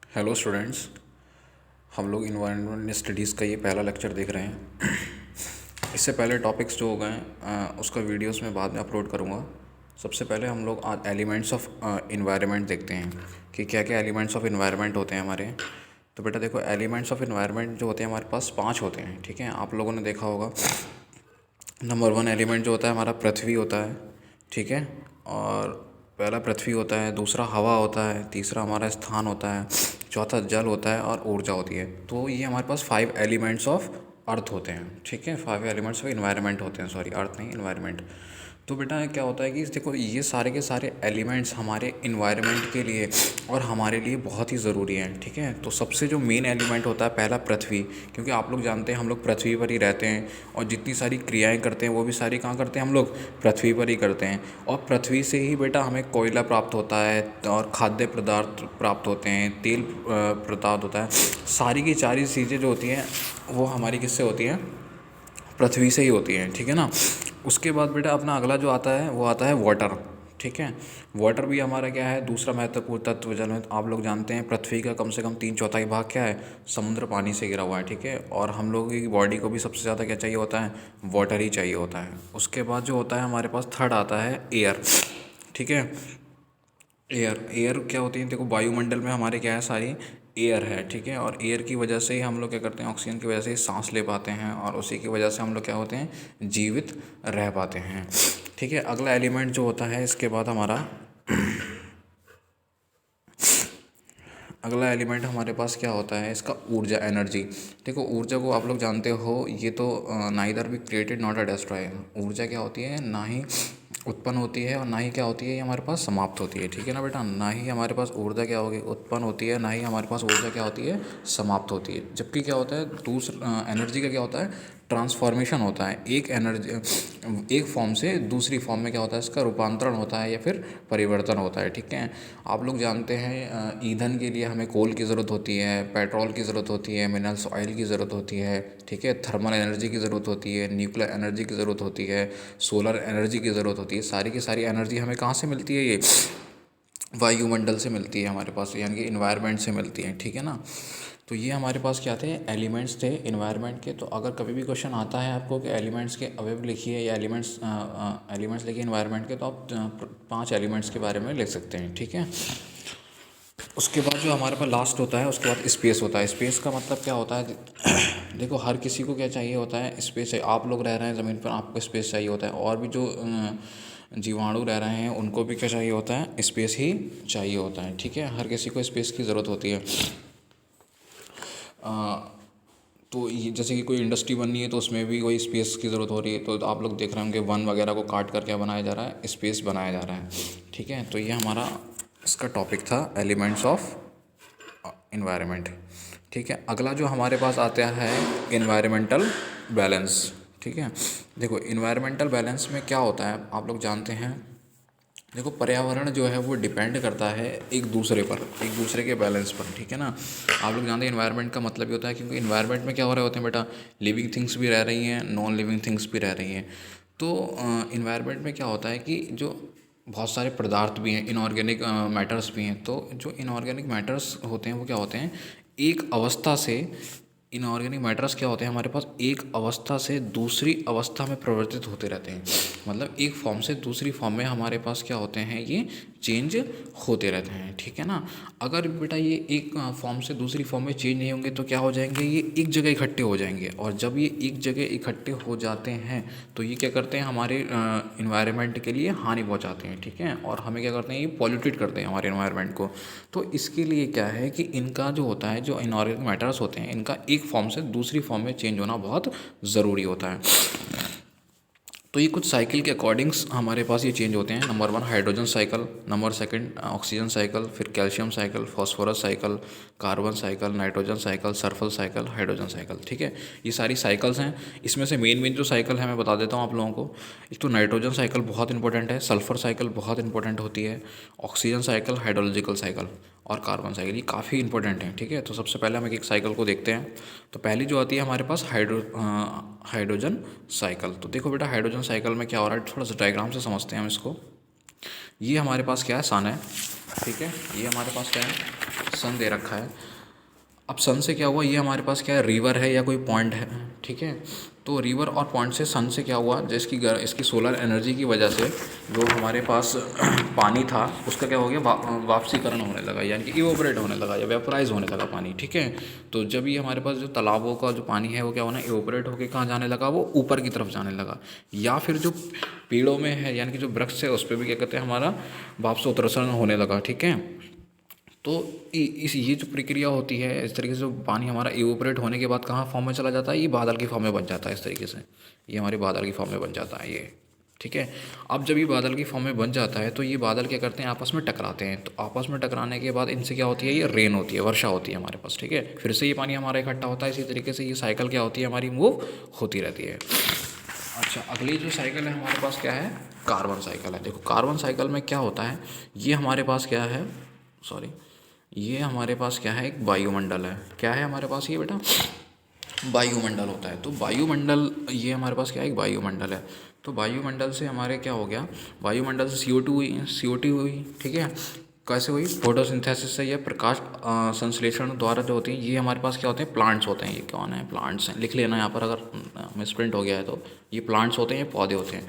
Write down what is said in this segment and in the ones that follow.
Hello students. हम लोग environment studies का ये पहला लेक्चर देख रहे हैं। इससे पहले टॉपिक्स जो हो गए हैं उसका वीडियोस में बाद में अपलोड करूँगा। सबसे पहले हम लोग आज एलिमेंट्स ऑफ इन्वायरमेंट देखते हैं कि क्या क्या एलिमेंट्स ऑफ इन्वायरमेंट होते हैं हमारे। तो बेटा देखो, एलिमेंट्स ऑफ इन्वायरमेंट जो होते हैं हमारे पास 5 होते हैं। ठीक है, आप लोगों ने देखा होगा। नंबर 1 एलिमेंट जो होता है हमारा पृथ्वी होता है। ठीक है, और पहला पृथ्वी होता है, दूसरा हवा होता है, तीसरा हमारा स्थान होता है, चौथा जल होता है और ऊर्जा होती है। तो ये हमारे पास 5 एलिमेंट्स ऑफ अर्थ होते हैं। ठीक है, 5 एलिमेंट्स ऑफ इन्वायरमेंट होते हैं, सॉरी अर्थ नहीं, इन्वायरमेंट। तो बेटा क्या होता है कि देखो, ये सारे के सारे एलिमेंट्स हमारे इन्वायरमेंट के लिए और हमारे लिए बहुत ही ज़रूरी हैं। ठीक है, तो सबसे जो मेन एलिमेंट होता है पहला पृथ्वी, क्योंकि आप लोग जानते हैं हम लोग पृथ्वी पर ही रहते हैं और जितनी सारी क्रियाएं करते हैं वो भी सारी कहाँ करते हैं, हम लोग पृथ्वी पर ही करते हैं। और पृथ्वी से ही बेटा हमें कोयला प्राप्त होता है और खाद्य पदार्थ प्राप्त होते हैं, तेल प्राप्त होता है। सारी की सारी चीज़ें जो होती हैं वो हमारी किससे होती हैं, पृथ्वी से ही होती हैं। ठीक है ना। उसके बाद बेटा अपना अगला जो आता है वो आता है वाटर। ठीक है, वाटर भी हमारा क्या है, दूसरा महत्वपूर्ण तत्व जल में। आप लोग जानते हैं पृथ्वी का कम से कम 3/4 भाग क्या है, समुद्र पानी से घिरा हुआ है। ठीक है, और हम लोगों की बॉडी को भी सबसे ज़्यादा क्या चाहिए होता है, वाटर ही चाहिए होता है। उसके बाद जो होता है हमारे पास थर्ड आता है एयर। ठीक है, एयर एयर क्या होती है, देखो वायुमंडल में हमारे क्या है, सारी एयर है। ठीक है, और एयर की वजह से ही हम लोग क्या करते हैं, ऑक्सीजन की वजह से ही सांस ले पाते हैं और उसी की वजह से हम लोग क्या होते हैं, जीवित रह पाते हैं। ठीक है, अगला एलिमेंट जो होता है इसके बाद हमारा अगला एलिमेंट हमारे पास क्या होता है, इसका ऊर्जा, एनर्जी। देखो ऊर्जा को आप लोग जानते हो, ये तो neither be created not a destroy. ऊर्जा क्या होती है, ना ही उत्पन्न होती है और ना ही क्या होती है, ये हमारे पास समाप्त होती है। ठीक है ना बेटा, ना ही हमारे पास ऊर्जा क्या होगी, उत्पन्न होती है, ना ही हमारे पास ऊर्जा क्या होती है, समाप्त होती है। जबकि क्या होता है, दूसरा एनर्जी का क्या होता है, ट्रांसफॉर्मेशन होता है। एक एनर्जी एक फॉर्म से दूसरी फॉर्म में क्या होता है, इसका रूपांतरण होता है या फिर परिवर्तन होता है। ठीक है, आप लोग जानते हैं ईंधन के लिए हमें कोल की ज़रूरत होती है, पेट्रोल की ज़रूरत होती है, मिनरल्स ऑयल की ज़रूरत होती है। ठीक है, थर्मल एनर्जी की ज़रूरत होती है, न्यूक्लियर एनर्जी की ज़रूरत होती है, सोलर एनर्जी की ज़रूरत होती है। सारी की सारी एनर्जी हमें कहाँ से मिलती है, ये वायुमंडल से मिलती है हमारे पास, यानी कि इन्वायरमेंट से मिलती है। ठीक है ना। तो ये हमारे पास क्या थे, एलिमेंट्स थे इन्वायरमेंट के। तो अगर कभी भी क्वेश्चन आता है आपको कि एलिमेंट्स के अवयव लिखिए या एलिमेंट्स लिखिए इन्वायरमेंट के, तो आप 5 एलिमेंट्स के बारे में लिख सकते हैं। ठीक है, उसके बाद जो हमारे पास लास्ट होता है, उसके बाद स्पेस होता है। स्पेस का मतलब क्या होता है, देखो हर किसी को क्या चाहिए होता है, स्पेस है। आप लोग रह रहे हैं ज़मीन पर, आपको स्पेस चाहिए होता है, और भी जो जीवाणु रह रहे हैं उनको भी क्या चाहिए होता है, स्पेस ही चाहिए होता है। ठीक है, हर किसी को स्पेस की ज़रूरत होती है। तो ये जैसे कि कोई इंडस्ट्री बननी है तो उसमें भी वही स्पेस की ज़रूरत हो रही है। तो आप लोग देख रहे होंगे वन वगैरह को काट कर क्या बनाया जा रहा है, स्पेस बनाया जा रहा है। ठीक है, तो ये हमारा इसका टॉपिक था, एलिमेंट्स ऑफ इन्वायरमेंट। ठीक है, अगला जो हमारे पास आता है, इन्वायरमेंटल बैलेंस। ठीक है, देखो इन्वायरमेंटल बैलेंस में क्या होता है, आप लोग जानते हैं। देखो पर्यावरण जो है वो डिपेंड करता है एक दूसरे पर, एक दूसरे के बैलेंस पर। ठीक है ना। आप लोग जानते हैं इन्वायरमेंट का मतलब ही होता है, क्योंकि इन्वायरमेंट में क्या हो रहे होते हैं बेटा, लिविंग थिंग्स भी रह रही हैं, नॉन लिविंग थिंग्स भी रह रही हैं। तो इन्वायरमेंट में क्या होता है कि जो बहुत सारे पदार्थ भी हैं, इनऑर्गेनिक मैटर्स भी हैं। तो जो इनऑर्गेनिक मैटर्स होते हैं वो क्या होते हैं, एक अवस्था से, इनऑर्गेनिक मैटर्स क्या होते हैं हमारे पास, एक अवस्था से दूसरी अवस्था में परिवर्तित होते रहते हैं। मतलब एक फॉर्म से दूसरी फॉर्म में हमारे पास क्या होते हैं, ये चेंज होते रहते हैं। ठीक है ना। अगर बेटा ये एक फॉर्म से दूसरी फॉर्म में चेंज नहीं होंगे तो क्या हो जाएंगे, ये एक जगह इकट्ठे हो जाएंगे। और जब ये एक जगह इकट्ठे हो जाते हैं तो ये क्या करते हैं, हमारे इन्वायरमेंट के लिए हानि पहुंचाते हैं। ठीक है, और हमें क्या करते हैं, ये पॉल्यूटेड करते हैं हमारे इन्वायरमेंट को। तो इसके लिए क्या है कि इनका जो होता है, जो इनऑर्गेनिक मैटर्स होते हैं, इनका एक फॉर्म से दूसरी फॉर्म में चेंज होना बहुत ज़रूरी होता है। तो ये कुछ साइकिल के अकॉर्डिंग्स हमारे पास ये चेंज होते हैं। Number 1 hydrogen cycle, number 2 oxygen cycle, फिर calcium cycle, phosphorus cycle, carbon cycle, nitrogen cycle, sulphur cycle, hydrogen cycle. ठीक है, ये सारी साइकिल्स हैं। इसमें से मेन मेन जो साइकिल है मैं बता देता हूँ आप लोगों को। एक तो नाइट्रोजन साइकिल बहुत इंपॉर्टेंट है, सल्फर साइकिल बहुत इंपॉर्टेंट होती है, ऑक्सीजन साइकिल, हाइड्रोलॉजिकल साइकिल और कार्बन साइकिल, ये काफ़ी इंपॉर्टेंट है। ठीक है, तो सबसे पहले हम एक एक साइकिल को देखते हैं। तो पहली जो आती है हमारे पास हाइड्रोजन साइकिल। तो देखो बेटा हाइड्रोजन साइकिल में क्या हो रहा है, थोड़ा सा डायग्राम से समझते हैं हम इसको। ये हमारे पास क्या है, सन है, ठीक है। ये हमारे पास क्या है, सन दे रखा है। अब सन से क्या हुआ, ये हमारे पास क्या है, रिवर है या कोई पॉइंट है, ठीक है। तो रिवर और पॉइंट से सन से क्या हुआ, जिसकी इसकी सोलर एनर्जी की वजह से जो हमारे पास पानी था उसका क्या हो गया, वापसीकरण होने लगा, यानी कि इवोपरेट होने लगा या वेपराइज होने लगा पानी, ठीक है। तो जब ये हमारे पास जो तालाबों का जो पानी है वो क्या होना, इवोपरेट होकर कहाँ जाने लगा, वो ऊपर की तरफ जाने लगा। या फिर जो पेड़ों में है यानी कि जो वृक्ष है उस पर भी क्या कहते हैं, हमारा वाष्पोत्सर्जन होने लगा, ठीक है। तो इस ये जो प्रक्रिया होती है, इस तरीके से जो पानी हमारा इवोपरेट होने के बाद कहाँ फॉर्म में चला जाता है, ये बादल की फॉर्म में बन जाता है। इस तरीके से ये हमारे बादल की फॉर्म में बन जाता है ये, ठीक है। अब जब ये बादल की फॉर्म में बन जाता है तो ये बादल क्या करते हैं, आपस में टकराते हैं। तो आपस में टकराने के बाद इनसे क्या होती है, ये रेन होती है, वर्षा होती है हमारे पास, ठीक है। फिर से ये पानी हमारा इकट्ठा होता है। इसी तरीके से ये साइकिल क्या होती है, हमारी मूव होती रहती है। अच्छा, अगली जो साइकिल है हमारे पास क्या है, कार्बन साइकिल है। देखो कार्बन साइकिल में क्या होता है, ये हमारे पास क्या है, सॉरी, ये हमारे पास क्या है, एक वायुमंडल है। क्या है हमारे पास ये बेटा, वायुमंडल होता है। तो वायुमंडल, ये हमारे पास क्या है, एक वायुमंडल है। तो वायुमंडल से हमारे क्या हो गया, वायुमंडल से CO2 हुई, CO2 हुई, ठीक है। कैसे हुई, फोटोसिंथेसिस से, या प्रकाश संश्लेषण द्वारा जो होती है। ये हमारे पास क्या होते हैं, प्लांट्स होते हैं। ये कौन है, प्लांट्स हैं, लिख लेना यहाँ पर अगर मिसप्रिंट हो गया है तो। ये प्लांट्स होते हैं, ये पौधे होते हैं।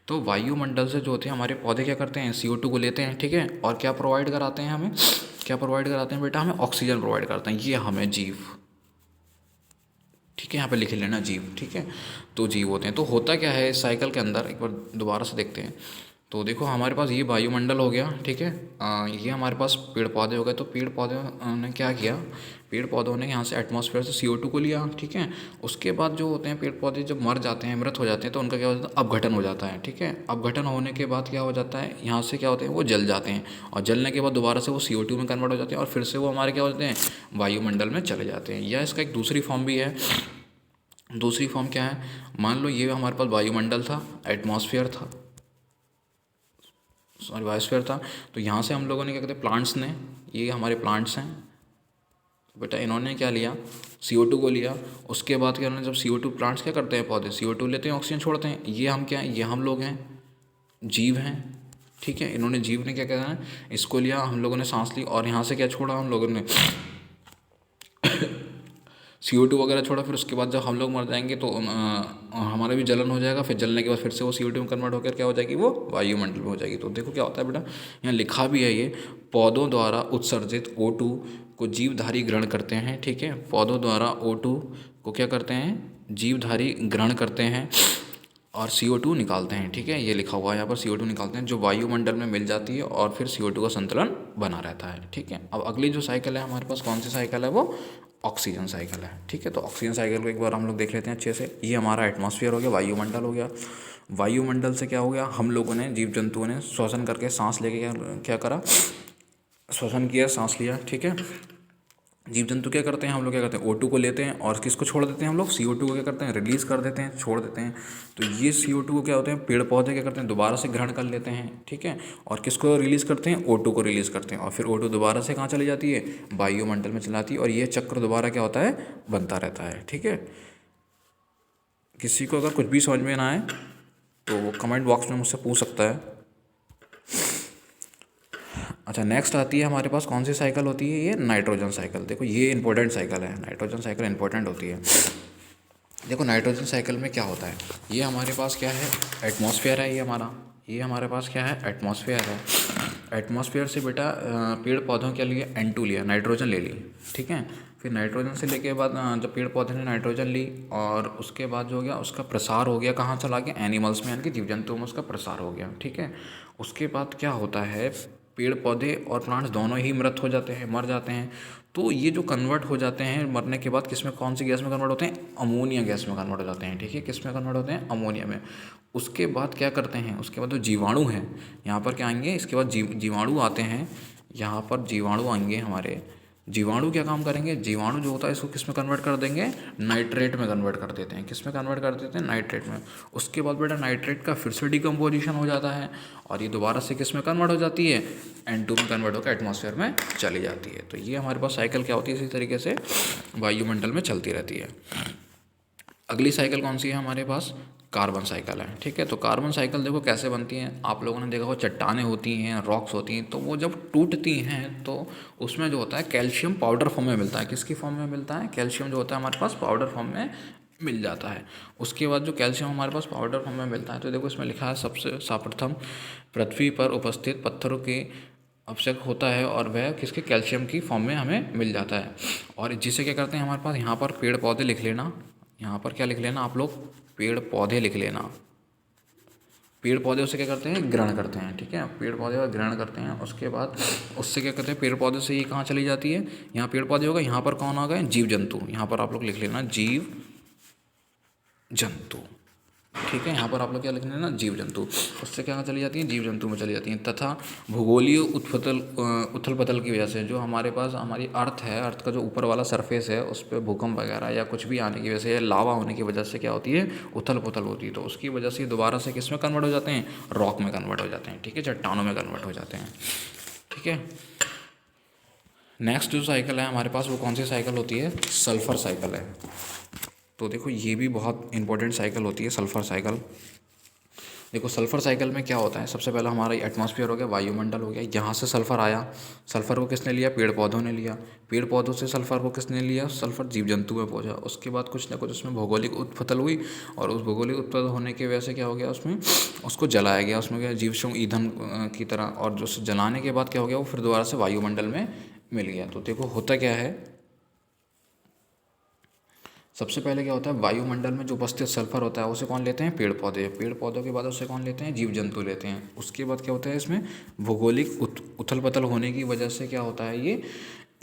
तो वायुमंडल से जो होते हैं हमारे पौधे क्या करते हैं, CO2 को लेते हैं, ठीक है। और क्या प्रोवाइड कराते हैं हमें, क्या प्रोवाइड कराते हैं बेटा, हमें ऑक्सीजन प्रोवाइड करते हैं। ये हमें जीव, ठीक है, यहाँ पे लिख लेना जीव, ठीक है। तो जीव होते हैं। तो होता क्या है इस साइकिल के अंदर, एक बार दोबारा से देखते हैं। तो देखो हमारे पास ये वायुमंडल हो गया, ठीक है। ये हमारे पास पेड़ पौधे हो गए। तो पेड़ पौधों ने क्या किया, पेड़ पौधों ने यहाँ से एटमॉस्फेयर से CO2 को लिया, ठीक है। उसके बाद जो होते हैं पेड़ पौधे जब मर जाते हैं, मृत हो जाते हैं, तो उनका क्या होता है, अपघटन हो जाता है, ठीक है। अपघटन होने के बाद क्या हो जाता है, यहाँ से क्या होते हैं, वो जल जाते हैं। और जलने के बाद दोबारा से वो CO2 में कन्वर्ट हो जाते हैं, और फिर से वो हमारे क्या होते हैं, वायुमंडल में चले जाते हैं। या इसका एक दूसरी फॉर्म भी है। दूसरी फॉर्म क्या है, मान लो ये हमारे पास वायुमंडल था, एटमॉस्फेयर था, सॉरी बायोस्फीयर था। तो यहाँ से हम लोगों ने क्या कहते हैं, प्लांट्स ने, ये हमारे प्लांट्स हैं बेटा, इन्होंने क्या लिया, CO2 को लिया। उसके बाद क्या, उन्होंने जब CO2, प्लांट्स क्या करते हैं, पौधे CO2 लेते हैं, ऑक्सीजन छोड़ते हैं। ये हम क्या हैं, ये हम लोग हैं, जीव हैं, ठीक है। इन्होंने, जीव ने क्या कहना है, इसको लिया, हम लोगों ने सांस ली, और यहाँ से क्या छोड़ा हम लोगों ने, CO2 वगैरह छोड़ा। फिर उसके बाद जब हम लोग मर जाएंगे तो हमारा भी जलन हो जाएगा। फिर जलने के बाद फिर से वो CO2 में कन्वर्ट होकर क्या हो जाएगी, वो वायुमंडल में हो जाएगी। तो देखो क्या होता है बेटा, यहाँ लिखा भी है, ये पौधों द्वारा उत्सर्जित O2 को जीवधारी ग्रहण करते हैं, ठीक है। पौधों द्वारा O2 को क्या करते हैं, जीवधारी ग्रहण करते हैं, और CO2 निकालते हैं, ठीक है। ये लिखा हुआ है यहाँ पर, CO2 निकालते हैं, जो वायुमंडल में मिल जाती है, और फिर CO2 का संतुलन बना रहता है, ठीक है। अब अगली जो साइकिल है हमारे पास, कौन सी साइकिल है, वो ऑक्सीजन साइकिल है, ठीक है। तो ऑक्सीजन साइकिल को एक बार हम लोग देख लेते हैं अच्छे से। ये हमारा एटमॉस्फेयर हो गया, वायुमंडल हो गया। वायुमंडल से क्या हो गया, हम लोगों ने, जीव जंतुओं ने श्वसन करके, सांस लेके क्या करा, श्वसन किया, सांस लिया, ठीक है। जीव जंतु क्या करते हैं, हम लोग क्या करते हैं, O2 को लेते हैं, और किसको छोड़ देते हैं, हम लोग CO2 को क्या करते हैं, रिलीज़ कर देते हैं, छोड़ देते हैं। तो ये CO2 को क्या होते हैं, पेड़ पौधे क्या करते हैं, दोबारा से ग्रहण कर लेते हैं, ठीक है। और किसको रिलीज़ करते हैं, O2 को रिलीज़ करते हैं, और फिर O2 दोबारा से कहाँ चली जाती है, वायुमंडल में चली जाती है। और ये चक्र दोबारा क्या होता है, बनता रहता है, ठीक है। किसी को अगर कुछ भी समझ में ना आए तो वो कमेंट बॉक्स में मुझसे पूछ सकता है। अच्छा, नेक्स्ट आती है हमारे पास, कौन सी साइकिल होती है, ये नाइट्रोजन साइकिल। देखो ये इंपॉर्टेंट साइकिल है, नाइट्रोजन साइकिल इंपॉर्टेंट होती है। देखो नाइट्रोजन साइकिल में क्या होता है, ये हमारे पास क्या है, एटमॉस्फेयर है, ये हमारा, ये हमारे पास क्या है, एटमॉस्फेयर है। एटमॉस्फेयर से बेटा पेड़ पौधों के लिए N2 लिया, नाइट्रोजन ले ली, ठीक है। फिर नाइट्रोजन से लेके बाद जब पेड़ पौधे ने नाइट्रोजन ली, और उसके बाद जो हो गया, उसका प्रसार हो गया, कहाँ चला गया, एनिमल्स में, यानी कि जीव जंतुओं में उसका प्रसार हो गया, ठीक है। उसके बाद क्या होता है, पेड़ पौधे और प्लांट्स दोनों ही मृत हो जाते हैं, मर जाते हैं। तो ये जो कन्वर्ट हो जाते हैं मरने के बाद, किस में, कौन सी गैस में कन्वर्ट होते हैं, अमोनिया गैस में कन्वर्ट हो जाते हैं, ठीक है। किस में कन्वर्ट होते हैं, अमोनिया में। उसके बाद क्या करते हैं, उसके बाद जो जीवाणु हैं यहाँ पर क्या आएंगे, इसके बाद जीवाणु आते हैं, यहाँ पर जीवाणु आएंगे हमारे। जीवाणु क्या काम करेंगे, जीवाणु जो होता है इसको किस में कन्वर्ट कर देंगे, नाइट्रेट में कन्वर्ट कर देते हैं। किस में कन्वर्ट कर देते हैं, नाइट्रेट में। उसके बाद बेटा नाइट्रेट का फिर से डिकम्पोजिशन हो जाता है, और ये दोबारा से किस में कन्वर्ट हो जाती है, N2 में कन्वर्ट होकर एटमॉस्फेयर में चली जाती है। तो ये हमारे पास साइकिल क्या होती है, इसी तरीके से वायुमंडल में चलती रहती है। अगली साइकिल कौन सी है हमारे पास, कार्बन साइकिल है। ठीक है, तो कार्बन साइकिल देखो कैसे बनती हैं। आप लोगों ने देखा हो चट्टानें होती हैं, रॉक्स होती हैं, तो वो जब टूटती हैं तो उसमें जो होता है कैल्शियम पाउडर फॉर्म में मिलता है। किसकी फॉर्म में मिलता है? कैल्शियम जो होता है हमारे पास पाउडर फॉर्म में मिल जाता है। उसके बाद जो कैल्शियम हमारे पास पाउडर फॉर्म में मिलता है, तो देखो इसमें लिखा है सबसे सर्वप्रथम पृथ्वी पर उपस्थित पत्थरों के आवश्यक होता है और वह किसके? कैल्शियम की फॉर्म में हमें मिल जाता है। और जिससे क्या करते हैं हमारे पास यहाँ पर पेड़ पौधे लिख लेना, यहाँ पर क्या लिख लेना आप लोग? पेड़ पौधे लिख लेना। पेड़ पौधे उससे क्या करते हैं? ग्रहण करते हैं। ठीक है, पेड़ पौधे का ग्रहण करते हैं। उसके बाद उससे क्या करते हैं? पेड़ पौधे से ये कहाँ चली जाती है? यहाँ पेड़ पौधे होगा, यहाँ पर कौन आ गए? जीव जंतु। यहाँ पर आप लोग लिख लेना जीव जंतु। ठीक है, यहाँ पर आप लोग क्या लिख लेना? जीव जंतु। उससे क्या चली जाती हैं? जीव जंतु में चली जाती हैं। तथा भूगोलीय उथल पुथल की वजह से जो हमारे पास हमारी अर्थ है, अर्थ का जो ऊपर वाला सरफेस है उस पर भूकंप वगैरह या कुछ भी आने की वजह से या लावा होने की वजह से क्या होती है? उथल पुथल होती है। तो उसकी वजह से दोबारा से किस में कन्वर्ट हो जाते हैं? रॉक में कन्वर्ट हो जाते हैं। ठीक है, चट्टानों में कन्वर्ट हो जाते हैं। ठीक है, नेक्स्ट जो साइकिल है हमारे पास वो कौन सी साइकिल होती है? सल्फर साइकिल है। तो देखो ये भी बहुत इंपॉर्टेंट साइकिल होती है सल्फर साइकिल। देखो सल्फर साइकिल में क्या होता है? सबसे पहला हमारा एटमॉस्फेयर हो गया, वायुमंडल हो गया, यहाँ से सल्फर आया। सल्फर को किसने लिया? पेड़ पौधों ने लिया। पेड़ पौधों से सल्फर को किसने लिया? सल्फर जीव जंतु में पहुंचा। उसके बाद कुछ ना कुछ उसमें भौगोलिक उत्पतल हुई और उस भौगोलिक उत्पतल होने की वजह से क्या हो गया? उसमें उसको जलाया गया। उसमें क्या जीवाश्म ईंधन की तरह, और जो जलाने के बाद क्या हो गया? वो फिर दोबारा से वायुमंडल में मिल गया। तो देखो होता क्या है, सबसे पहले क्या होता है? वायुमंडल में जो उपस्थित सल्फर होता है उसे कौन लेते हैं? पेड़ पौधे। पेड़ पौधों के बाद उससे कौन लेते हैं? जीव जंतु लेते हैं। उसके बाद क्या होता है? इसमें भौगोलिक उथल पुथल होने की वजह से क्या होता है? ये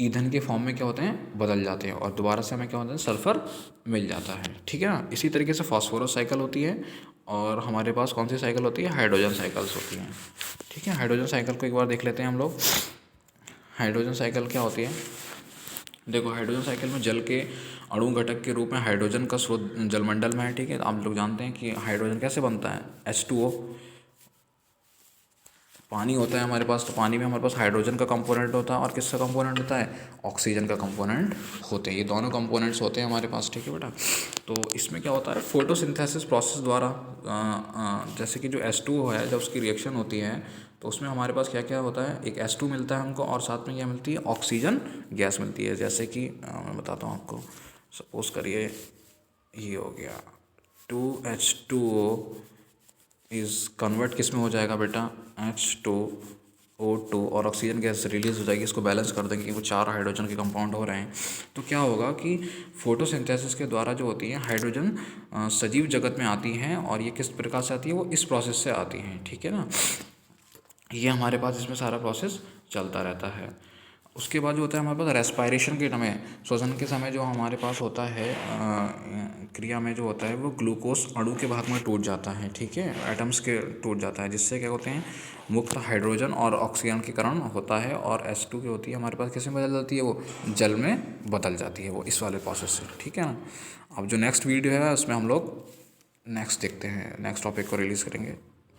ईंधन के फॉर्म में क्या होते हैं? बदल जाते हैं और दोबारा से हमें क्या होता है? सल्फर मिल जाता है। ठीक है ना। इसी तरीके से फास्फोरस साइकिल होती है और हमारे पास कौन सी साइकिल होती है? हाइड्रोजन साइकिल्स होती हैं। ठीक है, हाइड्रोजन साइकिल को एक बार देख लेते हैं हम लोग। हाइड्रोजन साइकिल क्या होती है? देखो हाइड्रोजन साइकिल में जल के अणु घटक के रूप में हाइड्रोजन का स्रोत जलमंडल में है। ठीक है, आप लोग जानते हैं कि हाइड्रोजन कैसे बनता है? H2O। पानी होता है हमारे पास, तो पानी में हमारे पास हाइड्रोजन का कंपोनेंट होता है और किसका कंपोनेंट होता है? ऑक्सीजन का कंपोनेंट होते हैं। ये दोनों कंपोनेंट्स होते हैं हमारे पास। ठीक है बेटा, तो इसमें क्या होता है? फोटोसिंथेसिस प्रोसेस द्वारा जैसे कि जो H2O है, जब उसकी रिएक्शन होती है तो उसमें हमारे पास क्या क्या होता है? एक H2 मिलता है हमको और साथ में क्या मिलती है? ऑक्सीजन गैस मिलती है। जैसे कि मैं बताता हूँ आपको। सपोज करिए ये हो गया 2H2O इज़ कन्वर्ट किस में हो जाएगा बेटा? H2O2 और ऑक्सीजन गैस रिलीज हो जाएगी। इसको बैलेंस कर देंगे क्योंकि 4 हाइड्रोजन के कंपाउंड हो रहे हैं। तो क्या होगा कि फोटोसिंथेसिस के द्वारा जो होती है हाइड्रोजन सजीव जगत में आती हैं और ये किस प्रकार से आती है? वो इस प्रोसेस से आती हैं। ठीक है ना, ये हमारे पास इसमें सारा प्रोसेस चलता रहता है। उसके बाद जो होता है हमारे पास रेस्पायरेशन के समय, श्वसन के समय जो हमारे पास होता है क्रिया में जो होता है वो ग्लूकोज अणु के भाग में टूट जाता है। ठीक है, एटम्स के टूट जाता है, जिससे क्या होते हैं? मुक्त हाइड्रोजन और ऑक्सीजन के कारण होता है और H2 की होती है हमारे पास किस में बदल जाती है? वो जल में बदल जाती है, वो इस वाले प्रोसेस से। ठीक है ना। अब जो नेक्स्ट वीडियो है उसमें हम लोग नेक्स्ट देखते हैं, नेक्स्ट टॉपिक को रिलीज़ करेंगे।